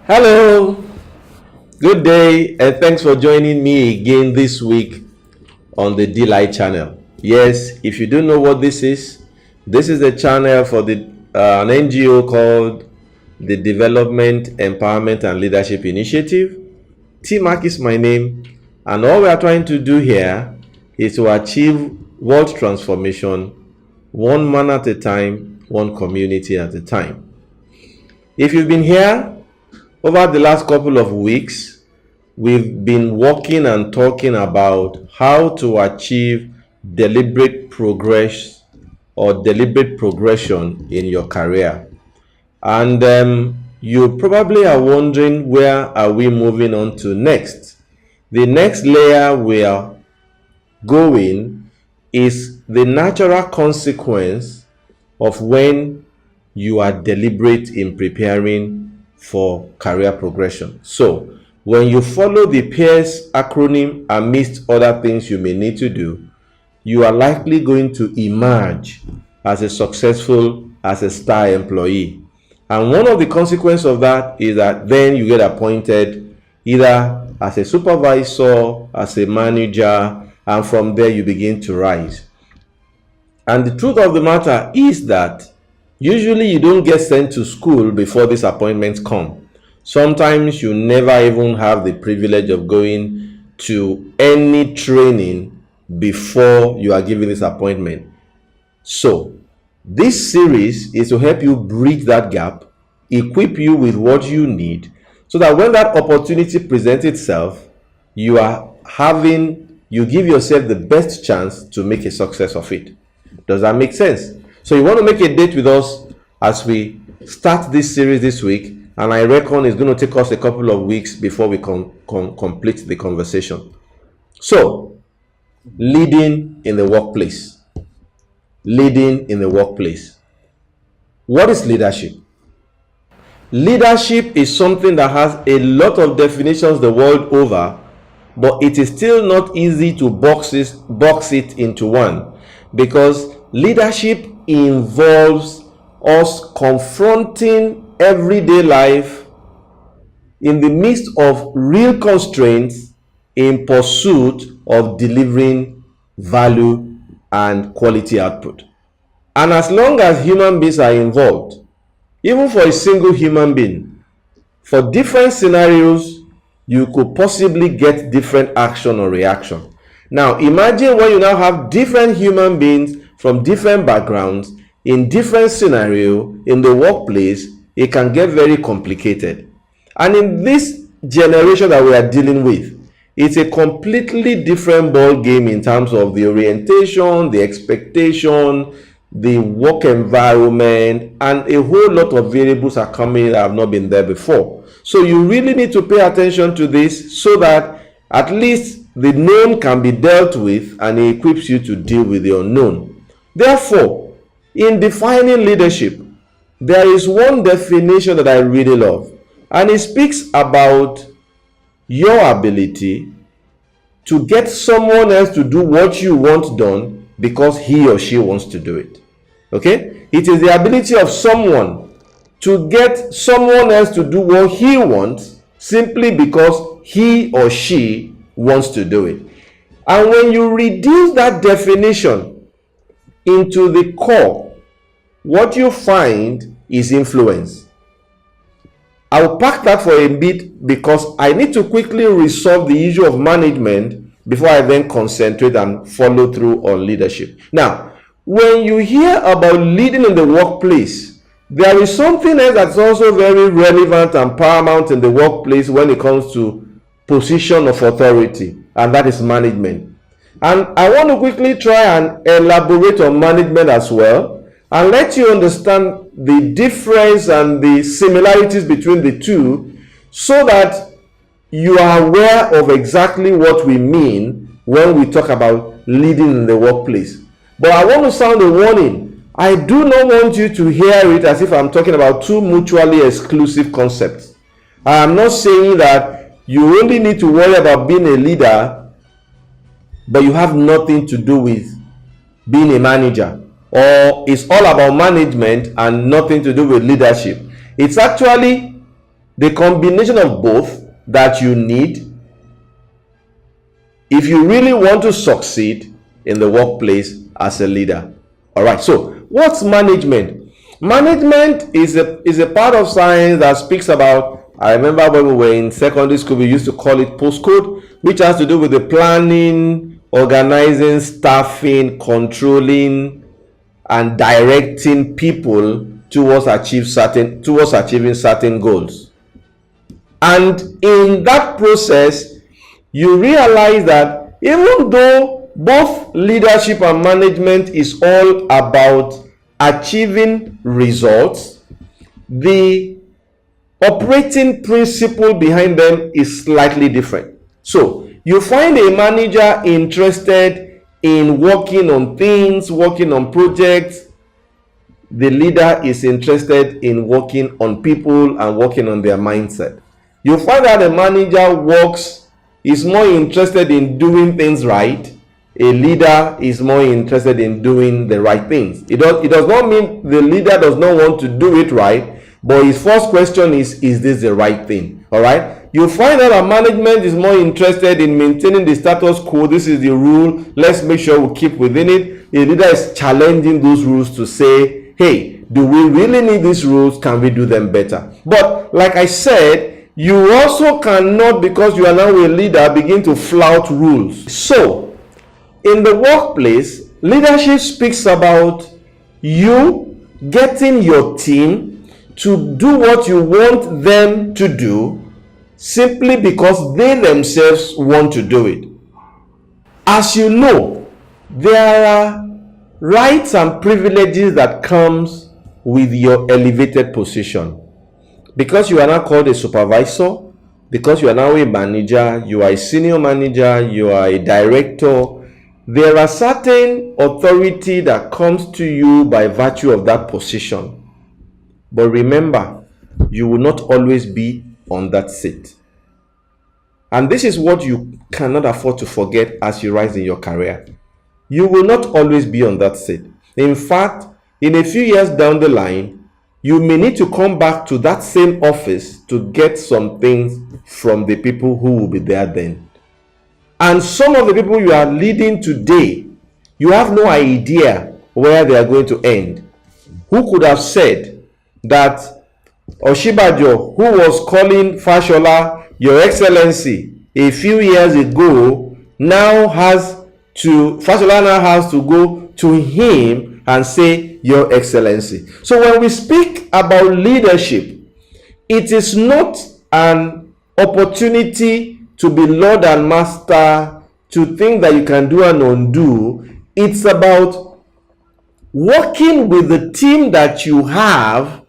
Hello, good day, and thanks for joining me again this week on the Delight channel. Yes, if you don't know what this is the channel for an NGO called the Development, Empowerment, and Leadership Initiative. T-Mark is my name, and all we are trying to do here is to achieve world transformation one man at a time, one community at a time. If you've been here over the last couple of weeks, we've been working and talking about how to achieve deliberate progress or deliberate progression in your career. And you probably are wondering, where are we moving on to next? The next layer we are going is the natural consequence of when you are deliberate in preparing for career progression. So when you follow the PAIRS acronym amidst other things you may need to do, you are likely going to emerge as a successful, as a star employee. And one of the consequences of that is that then you get appointed either as a supervisor, as a manager, and from there you begin to rise. And the truth of the matter is that usually you don't get sent to school before these appointments come. Sometimes you never even have the privilege of going to any training before you are given this appointment. So this series is to help you bridge that gap, equip you with what you need, so that when that opportunity presents itself, you give yourself the best chance to make a success of it. Does that make sense? So you want to make a date with us as we start this series this week, and I reckon it's going to take us a couple of weeks before we complete the conversation. So, leading in the workplace. Leading in the workplace. What is leadership? Leadership is something that has a lot of definitions the world over, but it is still not easy to box it into one, because leadership involves us confronting everyday life in the midst of real constraints in pursuit of delivering value and quality output. And as long as human beings are involved, even for a single human being, for different scenarios, you could possibly get different action or reaction. Now, imagine when you now have different human beings from different backgrounds in different scenario in the workplace, it can get very complicated. And in this generation that we are dealing with, it's a completely different ball game in terms of the orientation, the expectation, the work environment, and a whole lot of variables are coming that have not been there before. So you really need to pay attention to this so that at least the known can be dealt with, and it equips you to deal with the unknown. Therefore, in defining leadership, there is one definition that I really love, and it speaks about your ability to get someone else to do what you want done because he or she wants to do it. Okay? It is the ability of someone to get someone else to do what he wants simply because he or she wants to do it. And when you reduce that definition into the core, what you find is influence. I'll pack that for a bit because I need to quickly resolve the issue of management before I then concentrate and follow through on leadership. Now, when you hear about leading in the workplace, there is something else that's also very relevant and paramount in the workplace when it comes to position of authority, and that is management. And I want to quickly try and elaborate on management as well, and let you understand the difference and the similarities between the two, so that you are aware of exactly what we mean when we talk about leading in the workplace. But I want to sound a warning. I do not want you to hear it as if I'm talking about two mutually exclusive concepts. I am not saying that you only need to worry about being a leader, but you have nothing to do with being a manager, or it's all about management and nothing to do with leadership. It's actually the combination of both that you need if you really want to succeed in the workplace as a leader. All right, so what's management? Management is a part of science that speaks about, I remember when we were in secondary school, we used to call it postcode, which has to do with the planning, organizing, staffing, controlling, and directing people towards achieving certain goals. And in that process, you realize that even though both leadership and management is all about achieving results, the operating principle behind them is slightly different. So you find a manager interested in working on things, working on projects. The leader is interested in working on people and working on their mindset. You find that the manager is more interested in doing things right. A leader is more interested in doing the right things. It does not mean the leader does not want to do it right, but his first question is this the right thing? All right. You find that our management is more interested in maintaining the status quo. This is the rule. Let's make sure we keep within it. A leader is challenging those rules to say, hey, do we really need these rules? Can we do them better? But like I said, you also cannot, because you are now a leader, begin to flout rules. So in the workplace, leadership speaks about you getting your team to do what you want them to do simply because they themselves want to do it. As you know, there are rights and privileges that comes with your elevated position. Because you are now called a supervisor, because you are now a manager, you are a senior manager, you are a director, there are certain authority that comes to you by virtue of that position. But remember, you will not always be on that seat. And this is what you cannot afford to forget as you rise in your career. You will not always be on that seat. In fact, in a few years down the line, you may need to come back to that same office to get some things from the people who will be there then. And some of the people you are leading today, you have no idea where they are going to end. Who could have said that Oshibajo, who was calling Fashola Your Excellency a few years ago, Fashola now has to go to him and say Your Excellency. So when we speak about leadership, it is not an opportunity to be Lord and Master, to think that you can do and undo. It's about working with the team that you have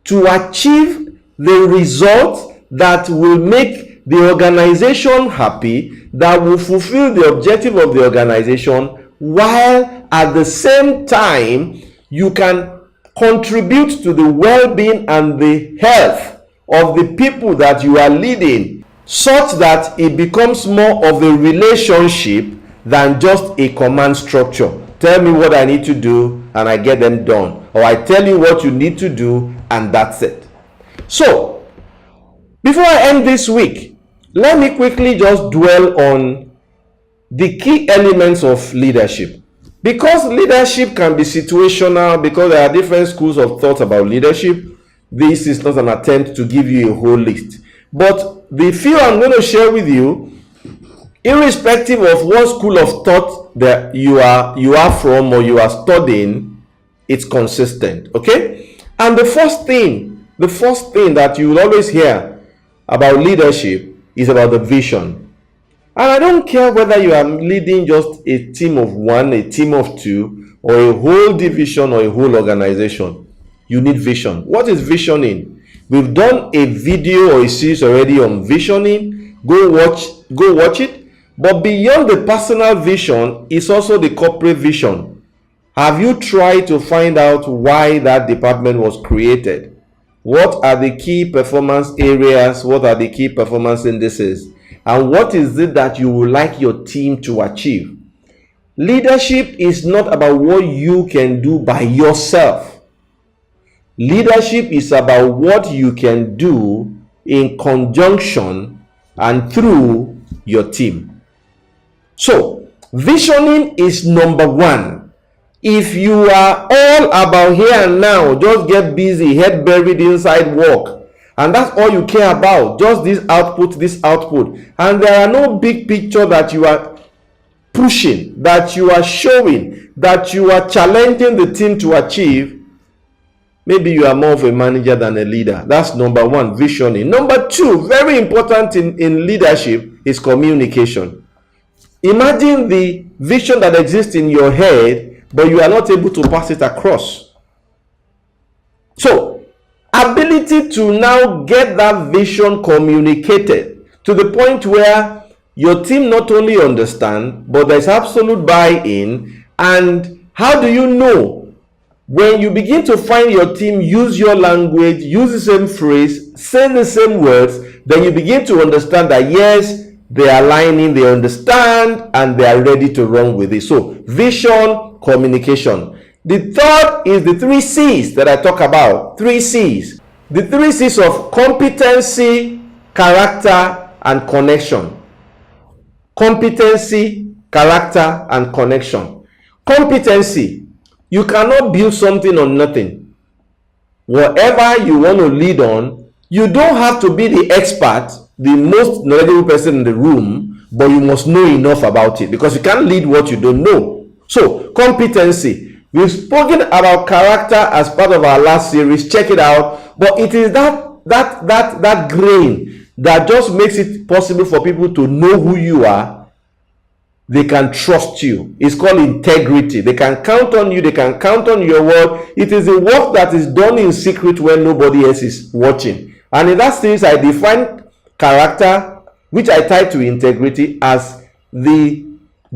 to achieve the results that will make the organization happy, that will fulfill the objective of the organization, while at the same time you can contribute to the well-being and the health of the people that you are leading, such that it becomes more of a relationship than just a command structure. Tell me what I need to do and I get them done, or I tell you what you need to do and that's it. So before I end this week, let me quickly just dwell on the key elements of leadership. Because leadership can be situational, because there are different schools of thought about leadership, this is not an attempt to give you a whole list. But the few I'm going to share with you, irrespective of what school of thought that you are from or you are studying, it's consistent. Okay? And the first thing that you will always hear about leadership is about the vision. And I don't care whether you are leading just a team of one, a team of two, or a whole division or a whole organization. You need vision. What is visioning? We've done a video or a series already on visioning. Go watch it. But beyond the personal vision is also the corporate vision. Have you tried to find out why that department was created? What are the key performance areas? What are the key performance indices? And what is it that you would like your team to achieve? Leadership is not about what you can do by yourself. Leadership is about what you can do in conjunction and through your team. So, visioning is number one. If you are all about here and now, just get busy, head buried inside work, and that's all you care about, just this output, and there are no big picture that you are pushing, that you are showing, that you are challenging the team to achieve, maybe you are more of a manager than a leader. That's number one, visioning. Number two, very important in leadership, is communication. Imagine the vision that exists in your head, but you are not able to pass it across. So, ability to now get that vision communicated to the point where your team not only understand, but there's absolute buy-in. And how do you know? When you begin to find your team use your language, use the same phrase, say the same words, then you begin to understand that yes, they are aligning, they understand, and they are ready to run with it. So, vision, communication. The third is the 3 C's that I talk about. 3 C's. The 3 C's of competency, character, and connection. Competency, character, and connection. Competency. You cannot build something on nothing. Whatever you want to lead on, you don't have to be the expert, the most knowledgeable person in the room, but you must know enough about it, because you can't lead what you don't know. So, competency. We've spoken about character as part of our last series. Check it out. But it is that grain that just makes it possible for people to know who you are. They can trust you. It's called integrity. They can count on you. They can count on your word. It is a work that is done in secret when nobody else is watching. And in that sense, I define character, which I tie to integrity, as the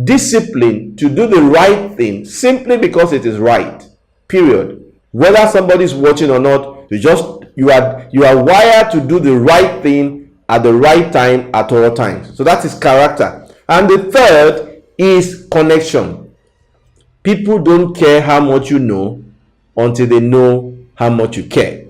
discipline to do the right thing simply because it is right, period. Whether somebody is watching or not, you are wired to do the right thing at the right time at all times. So that is character. And the third is connection. People don't care how much you know until they know how much you care.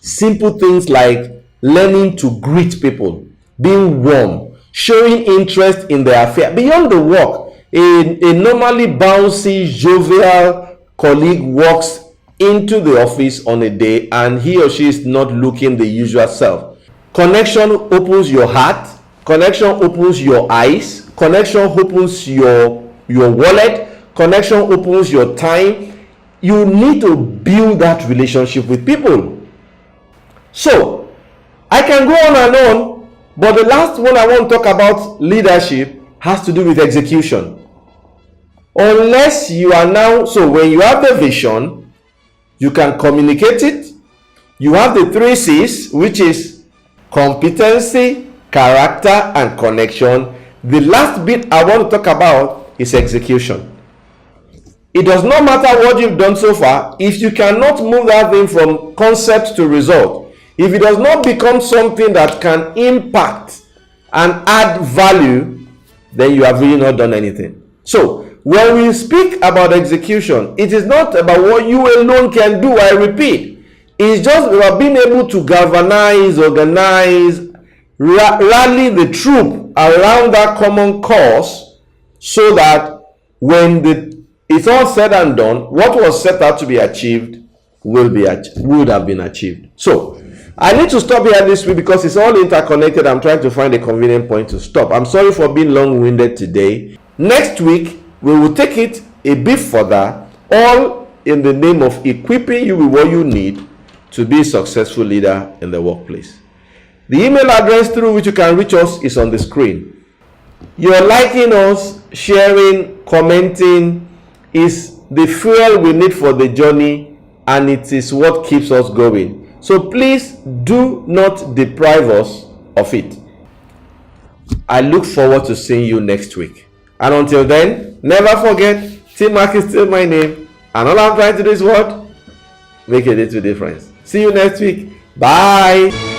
Simple things like learning to greet people, being warm, showing interest in their affair beyond the work. A normally bouncy, jovial colleague walks into the office on a day and he or she is not looking the usual self. Connection opens your heart. Connection opens your eyes. Connection opens your wallet. Connection opens your time. You need to build that relationship with people. So, I can go on and on, but the last one I want to talk about, leadership, has to do with execution. Unless you are now, so when you have the vision, you can communicate it. You have the 3 C's, which is competency, character, and connection. The last bit I want to talk about is execution. It does not matter what you've done so far. If you cannot move that thing from concept to result, if it does not become something that can impact and add value, then you have really not done anything. So, when we speak about execution, it is not about what you alone can do. I repeat, it's just about being able to galvanize, organize, rally the troop around that common cause, so that when it's all said and done, what was set out to be achieved would have been achieved. So, I need to stop here this week because it's all interconnected. I'm trying to find a convenient point to stop. I'm sorry for being long-winded today. Next week, we will take it a bit further, all in the name of equipping you with what you need to be a successful leader in the workplace. The email address through which you can reach us is on the screen. Your liking us, sharing, commenting is the fuel we need for the journey, and it is what keeps us going. So please do not deprive us of it. I look forward to seeing you next week. And until then, never forget, T-Mark is still my name. And all I'm trying to do is what? Make a little difference. See you next week. Bye.